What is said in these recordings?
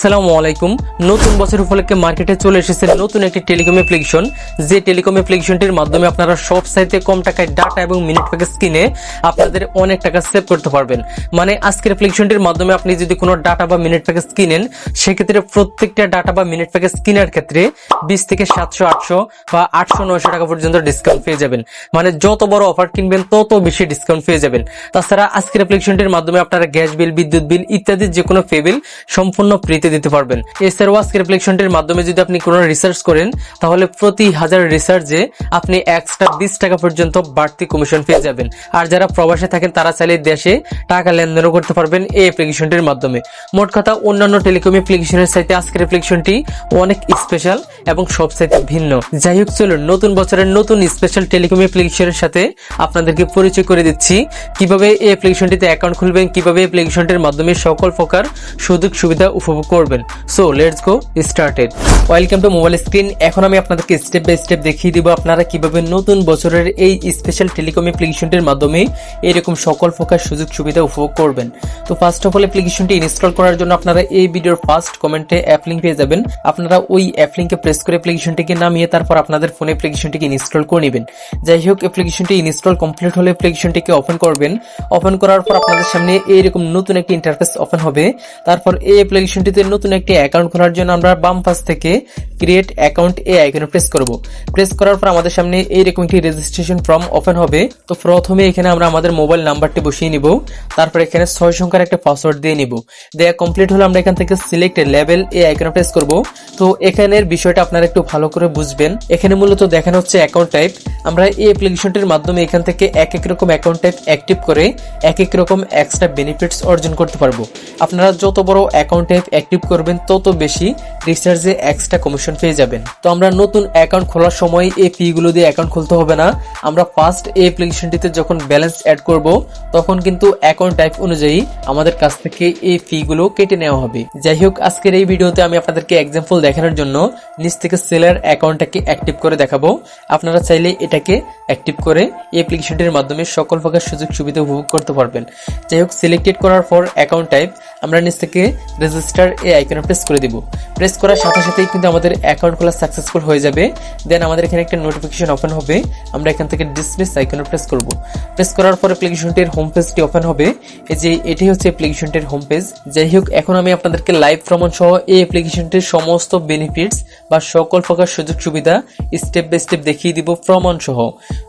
আসসালামু আলাইকুম। নতুন বছর উপলক্ষে মার্কেটে চলে এসেছে নতুন একটি টেলিকম অ্যাপ্লিকেশন, যে টেলিকম অ্যাপ্লিকেশনটির মাধ্যমে আপনারা সব সাইতে কম টাকায় ডাটা এবং মিনিট প্যাকেজ কিনে আপনাদের অনেক টাকা সেভ করতে পারবেন। মানে আজকের অ্যাপ্লিকেশনটির মাধ্যমে আপনি যদি কোনো ডাটা বা মিনিট প্যাকেজ কিনেন, সেক্ষেত্রে প্রত্যেকটা ডাটা বা মিনিট প্যাকেজ কেনার ক্ষেত্রে 20 থেকে 700, 800 বা 800, 900 টাকা পর্যন্ত ডিসকাউন্ট পেয়ে যাবেন। মানে যত বড় অফার কিনবেন তত বেশি ডিসকাউন্ট পেয়ে যাবেন। তাছাড়া আজকের অ্যাপ্লিকেশনটির মাধ্যমে আপনারা গ্যাস বিল, বিদ্যুৎ বিল ইত্যাদি যে কোনো পে বিল সম্পূর্ণ ফ্রিতে দিতে পারবেন। এছাড়াও আজকের অ্যাপ্লিকেশনটির মাধ্যমে যদি আপনি কোনো রিসার্চ করেন, তাহলে প্রতি 1000 রিসার্চে আপনি এক্সট্রা 20 টাকা পর্যন্ত বাড়তি কমিশন পেয়ে যাবেন। আর যারা প্রবাসে থাকেন তারা চাইলে দেশে টাকা লেনদেনও করতে পারবেন এই অ্যাপ্লিকেশনটির মাধ্যমে। মোট কথা অন্যান্য টেলিকম অ্যাপ্লিকেশনের চাইতে আজকের অ্যাপ্লিকেশনটি অনেক স্পেশাল এবং সবচাইতে ভিন্ন। যাই হোক, চলুন নতুন বছরের নতুন স্পেশাল টেলিকম অ্যাপ্লিকেশনের সাথে আপনাদেরকে পরিচয় করে দিচ্ছি কিভাবে এই অ্যাপ্লিকেশনটিতে অ্যাকাউন্ট খুলবেন, কিভাবে অ্যাপ্লিকেশনটির মাধ্যমে সকল প্রকার সুযোগ সুবিধা উপভোগ করবেন। So let's go started. Welcome to mobile screen. এখন আমি আপনাদেরকে স্টেপ বাই স্টেপ দেখিয়ে দিব আপনারা কিভাবে নতুন বছরের এই স্পেশাল টেলিকম অ্যাপ্লিকেশনটির মাধ্যমে এরকম সকল প্রকার সুযোগ সুবিধা উপভোগ করবেন। তো ফার্স্ট অফ অল অ্যাপ্লিকেশনটি ইনস্টল করার জন্য আপনারা এই ভিডিওর ফার্স্ট কমেন্টে অ্যাপ লিংক পেয়ে যাবেন। আপনারা ওই অ্যাপ লিংকে প্রেস করে অ্যাপ্লিকেশনটিকে নামিয়ে তারপর আপনাদের ফোনে অ্যাপ্লিকেশনটিকে ইনস্টল করে নেবেন। যাই হোক, অ্যাপ্লিকেশনটি ইনস্টল কমপ্লিট হলে অ্যাপ্লিকেশনটিকে ওপেন করবেন। ওপেন করার পর আপনাদের সামনে এইরকম নতুন একটি ইন্টারফেস ওপেন হবে। তারপর এই অ্যাপ্লিকেশনটিতে নতুন একটি অ্যাকাউন্ট খোলার জন্য আমরা বাম পাশ থেকে ক্রিয়েট অ্যাকাউন্ট এই আইকনে প্রেস করব। প্রেস করার পর আমাদের সামনে এইরকম একটি রেজিস্ট্রেশন ফর্ম ওপেন হবে। তো প্রথমে এখানে আমরা আমাদের মোবাইল নাম্বারটি বসিয়ে নিব। তারপর এখানে 6 সংখ্যার একটা পাসওয়ার্ড দিয়ে নিব। দেয়া কমপ্লিট হলে আমরা এখান থেকে সিলেক্ট লেভেল এই আইকনে প্রেস করব। তো এখানের বিষয়টা আপনারা একটু ভালো করে বুঝবেন। এখানে মূলত দেখানো হচ্ছে অ্যাকাউন্ট টাইপ। আমরা এই অ্যাপ্লিকেশনটির মাধ্যমে এখান থেকে এক এক রকম অ্যাকাউন্ট টাইপ অ্যাক্টিভ করে এক এক রকম এক্সট্রা বেনিফিটস অর্জন করতে পারবো। আপনারা যত বড় অ্যাকাউন্ট টাইপ অ্যাক্টিভ করবেন তত বেশি রিচার্জে এক্সট্রা কমিশন পেয়ে যাবেন। তো আমরা নতুন অ্যাকাউন্ট খোলার সময় এই ফি গুলো দিয়ে অ্যাকাউন্ট খুলতে হবে না। আমরা ফার্স্ট এই অ্যাপ্লিকেশনটিতে যখন ব্যালেন্স অ্যাড করব তখন কিন্তু অ্যাকাউন্ট টাইপ অনুযায়ী আমাদের কাছ থেকে এই ফি গুলো কেটে নেওয়া হবে। যাই হোক, আজকের এই ভিডিওতে আমি আপনাদেরকে এক্সাম্পল দেখানোর জন্য নিচ থেকে সেলার অ্যাকাউন্টটাকে অ্যাক্টিভ করে দেখাবো। আপনারা চাইলে এটাকে অ্যাক্টিভ করে এই অ্যাপ্লিকেশনটির মাধ্যমে সকল প্রকার সুযোগ সুবিধা উপভোগ করতে পারবেন। যাই হোক, সিলেক্টেড করার পর অ্যাকাউন্ট টাইপ আমরা নিচ থেকে রেজিস্টার এই আইকনে প্রেস করে দিব। প্রেস করার সাথে সাথেই কিন্তু আমাদের অ্যাকাউন্ট খোলা সাকসেসফুল হয়ে যাবে। দেন আমাদের এখানে একটা নোটিফিকেশন ওপেন হবে। আমরা এখান থেকে ডিসমিস আইকনে প্রেস করব। প্রেস করার পর অ্যাপ্লিকেশনটির হোম পেজটি ওপেন হবে। এই যে এটাই হচ্ছে অ্যাপ্লিকেশনটির হোম পেজ। যাই হোক, এখন আমি আপনাদেরকে লাইভ প্রমাণ সহ এই অ্যাপ্লিকেশনটির সমস্ত বেনিফিটস বা সকল প্রকার সুযোগ সুবিধা স্টেপ বাই স্টেপ দেখিয়ে দিব প্রমাণ সহ।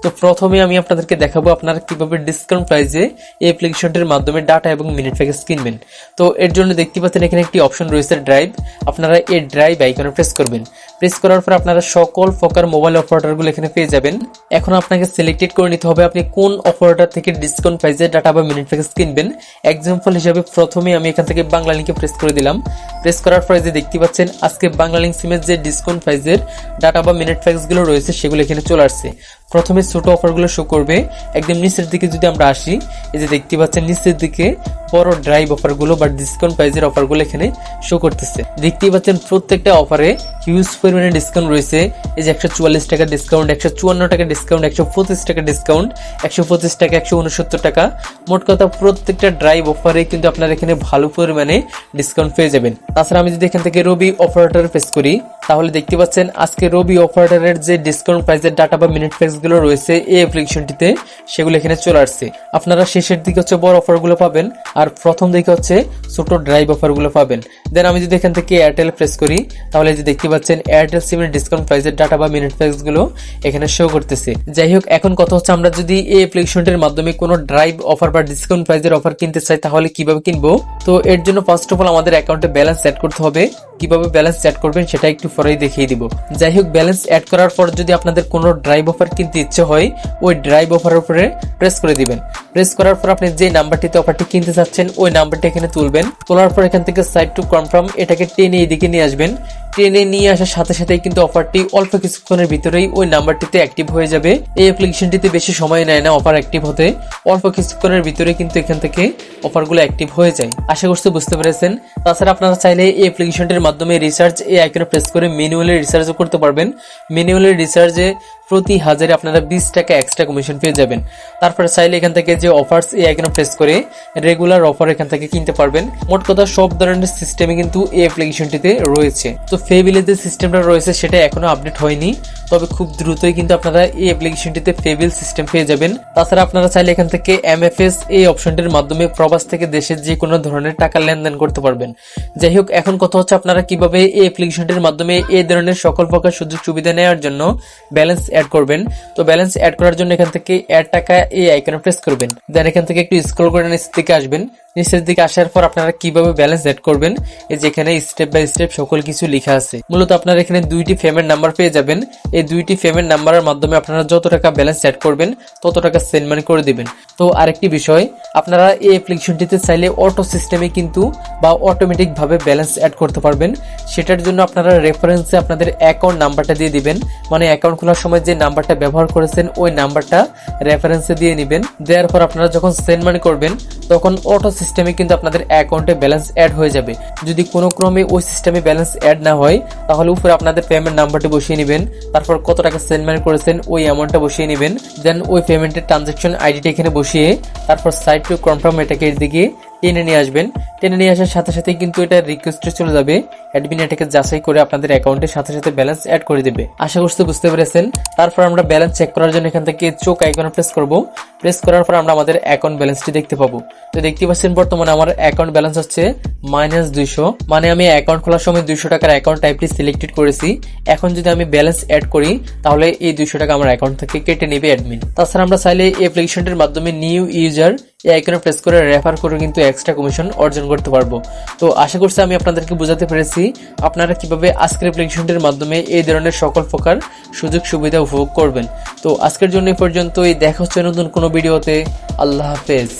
তো প্রথমে আমি আপনাদেরকে দেখাবো আপনারা কিভাবে ডিসকাউন্ট প্রাইসে এই অ্যাপ্লিকেশনটির মাধ্যমে ডাটা এবং মিনিট প্যাকেজ কিনবেন। তো এর জন্য দেখতে পাচ্ছেন এখানে একটি অপশন রয়েছে ড্রাইভ। আপনারা এই ড্রাইভ আইকনে প্রেস করবেন। প্রেস করার পর আপনারা সকল প্রকার মোবাইল অপারেটরগুলো এখানে পেয়ে যাবেন। এখন আপনাকে সিলেক্টেড করে নিতে হবে আপনি কোন অপারেটর থেকে ডিসকাউন্ট প্রাইসে ডাটা বা মিনিট প্যাকেজ কিনবেন। এক্সাম্পল হিসেবে প্রথমে আমি এখান থেকে বাংলা লিংকে প্রেস করে দিলাম। প্রেস করার পরে যে দেখতে পাচ্ছেন আজকে বাংলা লিংক সিমের যে ডিসকাউন্ট প্রাইসের ডাটা বা মিনিট প্যাকেজগুলো রয়েছে সেগুলো এখানে চলে আসছে। প্রথমে ছোট অফারগুলো শো করবে। একদম নিচের দিকে যদি আমরা আসি, এই যে দেখতে পাচ্ছেন নিচের দিকে বড় ড্রাইভ অফারগুলো বা ডিসকাউন্ট প্রাইসের অফারগুলো এখানে শো করতেছে। দেখতেই পাচ্ছেন প্রত্যেকটা অফারে হিউজ পরিমাণে ডিসকাউন্ট রয়েছে। এই যে 144 টাকা ডিসকাউন্ট, 154 টাকা ডিসকাউন্ট, 125 টাকা ডিসকাউন্ট, 125 টাকা, 169 টাকা। মোট কথা প্রত্যেকটা ড্রাইভ অফারে কিন্তু আপনারা এখানে ভালো পরিমাণে ডিসকাউন্ট পেয়ে যাবেন। তাছাড়া আমি যদি এখান থেকে রবি অপারেটর প্রেস করি, তাহলে দেখতে পাচ্ছেন আজকে রবি অপারেটরের যে ডিসকাউন্ট প্রাইসের ডাটা বা মিনিট প্যাকেজ গুলো রয়েছে এই অ্যাপ্লিকেশনটিতে সেগুলো এখানে চলে আসছে। আপনারা শেষের দিকে হচ্ছে বড় অফারগুলো পাবেন আর প্রথম দিকে হচ্ছে ছোট ড্রাইভ অফারগুলো পাবেন। দেন আমি যদি এখান থেকে এয়ারটেল প্রেস করি, তাহলে যে দেখতে পাচ্ছেন এয়ারটেল সিমের ডিসকাউন্ট প্রাইসের ডাটা বা মিনিট প্যাকেজ গুলো এখানে শো করতেছে। যাই হোক, এখন কথা হচ্ছে আমরা যদি এই অ্যাপ্লিকেশনটির মাধ্যমে কোনো ড্রাইভ অফার বা ডিসকাউন্ট প্রাইসের অফার কিনতে চাই তাহলে কিভাবে কিনবো। তো এর জন্য ফার্স্ট অফ অল আমাদের অ্যাকাউন্টে ব্যালেন্স অ্যাড করতে হবে। কিভাবে ব্যালেন্স অ্যাড করবেন সেটা একটু পরেই দেখিয়ে দিব। যাই হোক, ব্যালেন্স অ্যাড করার পর যদি আপনাদের কোনো ড্রাইভ অফার কিনতে ইচ্ছে হয় ওই ড্রাইভ অফারের উপরে প্রেস করে দিবেন। প্রেস করার পর আপনি যে নাম্বারটিতে অফারটি কিনতে চাচ্ছেন ওই নাম্বারটি এখানে তুলবেন। তোলার পর এখান থেকে সাইড টু কনফার্ম এটাকে টেনে এদিকে নিয়ে আসবেন। টেনে নিয়ে আসার সাথে সাথেই কিন্তু অফারটি অল্প কিছুক্ষণের ভিতরেই ওই নাম্বারটিতে অ্যাক্টিভ হয়ে যাবে। এই অ্যাপ্লিকেশনটিতে বেশি সময় নেয় না অফার অ্যাক্টিভ হতে, অল্প কিছুক্ষণের ভিতরে কিন্তু এখান থেকে অফারগুলো অ্যাক্টিভ হয়ে যায়। আশা করছি বুঝতে পেরেছেন। তাছাড়া আপনারা চাইলে এই অ্যাপ্লিকেশনটির মাধ্যমে রিচার্জ এই আইকনে প্রেস করে ম্যানুয়ালি রিচার্জও করতে পারবেন। ম্যানুয়ালি রিচার্জে প্রতি হাজারে আপনারা 20 টাকা এক্সট্রা কমিশন পেয়ে যাবেন। তারপরে চাইলে এখান থেকে যে অফার্স এই আইকনে প্রেস করে রেগুলার অফার এখান থেকে কিনতে পারবেন। মোট কথা সব ধরনের সিস্টেমে কিন্তু এই অ্যাপ্লিকেশনটিতে রয়েছে। তো ফেবিলের যে সিস্টেমটা রয়েছে সেটা এখনো আপডেট হয়নি, তবে খুব দ্রুতই কিন্তু আপনারা এই অ্যাপ্লিকেশনটিতে ফেবিল সিস্টেম পেয়ে যাবেন। তাছাড়া আপনারা চাইলে এখান থেকে MFS এই অপশনটির মাধ্যমে প্রবাস থেকে দেশের যে কোনো ধরনের টাকা লেনদেন করতে পারবেন। যাই হোক, এখন কথা হচ্ছে আপনারা কিভাবে এই অ্যাপ্লিকেশনটির মাধ্যমে এই ধরনের সকল প্রকার সুযোগ সুবিধা নেওয়ার জন্য ব্যালেন্স অ্যাড করবেন। তো ব্যালেন্স অ্যাড করার জন্য এখান থেকে অ্যাড টাকা এই আইকনে প্রেস করবেন। দেন এখান থেকে একটু স্ক্রল করে নিচের দিকে আসবেন। নিচের দিকে আসার পর আপনারা কিভাবে ব্যালেন্স অ্যাড করবেন, এই যেখানে স্টেপ বাই স্টেপ সকল কিছু লেখা আছে। মূলত আপনারা এখানে 2টি পেমেন্ট নাম্বার পেয়ে যাবেন। এই 2টি পেমেন্ট নাম্বারের মাধ্যমে আপনারা যত টাকা ব্যালেন্স অ্যাড করবেন তত টাকা সেন্ড মানি করে দিবেন। তো আরেকটি বিষয়, আপনারা এই অ্যাপ্লিকেশনটিতে চাইলে অটো সিস্টেমে কিন্তু বা অটোমেটিক ভাবে ব্যালেন্স অ্যাড করতে পারবেন। সেটার জন্য আপনারা রেফারেন্সে আপনাদের অ্যাকাউন্ট নাম্বারটা দিয়ে দিবেন। মানে অ্যাকাউন্ট খোলার সময় যে নাম্বারটা ব্যবহার করেছেন ওই নাম্বারটা রেফারেন্সে দিয়ে নেবেন। দেওয়ার পর আপনারা যখন সেন্ড মানি করবেন তখন অটো সিস্টেমে কিন্তু আপনাদের অ্যাকাউন্টে ব্যালেন্স অ্যাড হয়ে যাবে। যদি কোনো ক্রমে ওই সিস্টেমে ব্যালেন্স অ্যাড না হয় তাহলে উপরে আপনাদের পেমেন্ট নাম্বারটি বসিয়ে নেবেন, তারপর কত টাকা সেন্ড মানি করেছেন ওই অ্যামাউন্টটা বসিয়ে নেবেন। দেন ওই পেমেন্টের ট্রানজাকশন আইডিটা এখানে বসিয়ে তারপর সাইড টু কনফার্ম এটাকে এর দিকে টেনে নিয়ে আসবেন। টেনে নিয়ে আসার সাথে সাথে কিন্তু এটা রিকোয়েস্টে চলে যাবে। অ্যাডমিন এটাকে যাচাই করে আপনাদের অ্যাকাউন্টের সাথে সাথে ব্যালেন্স অ্যাড করে দেবে। আশা করছি বুঝতে পেরেছেন। তারপর আমরা ব্যালেন্স চেক করার জন্য এখান থেকে চোখ আইকনে প্রেস করব। প্রেস করার পর আমরা আমাদের অ্যাকাউন্ট ব্যালেন্সটি দেখতে পাবো। তো দেখতে পাচ্ছেন বর্তমানে আমার অ্যাকাউন্ট ব্যালেন্স হচ্ছে -200। মানে আমি অ্যাকাউন্ট খোলার সময় 200 টাকার অ্যাকাউন্ট টাইপটি সিলেক্টেড করেছি। এখন যদি আমি ব্যালেন্স অ্যাড করি তাহলে এই 200 টাকা আমার অ্যাকাউন্ট থেকে কেটে নেবে অ্যাডমিন। তাছাড়া আমরা চাইলে এই অ্যাপ্লিকেশনটির মাধ্যমে নিউ ইউজার এই আইকনে প্রেস করে রেফার করে কিন্তু এক্সট্রা কমিশন অর্জন করতে পারবো। তো আশা করছি আমি আপনাদেরকে বোঝাতে পেরেছি আপনারা কিভাবে আজকের অ্যাপ্লিকেশনটির মাধ্যমে এই ধরনের সকল প্রকার সুযোগ সুবিধা উপভোগ করবেন। তো আজকের জন্য এই পর্যন্তই, দেখা হচ্ছে নতুন কোনো ভিডিওতে। আল্লাহ হাফেজ।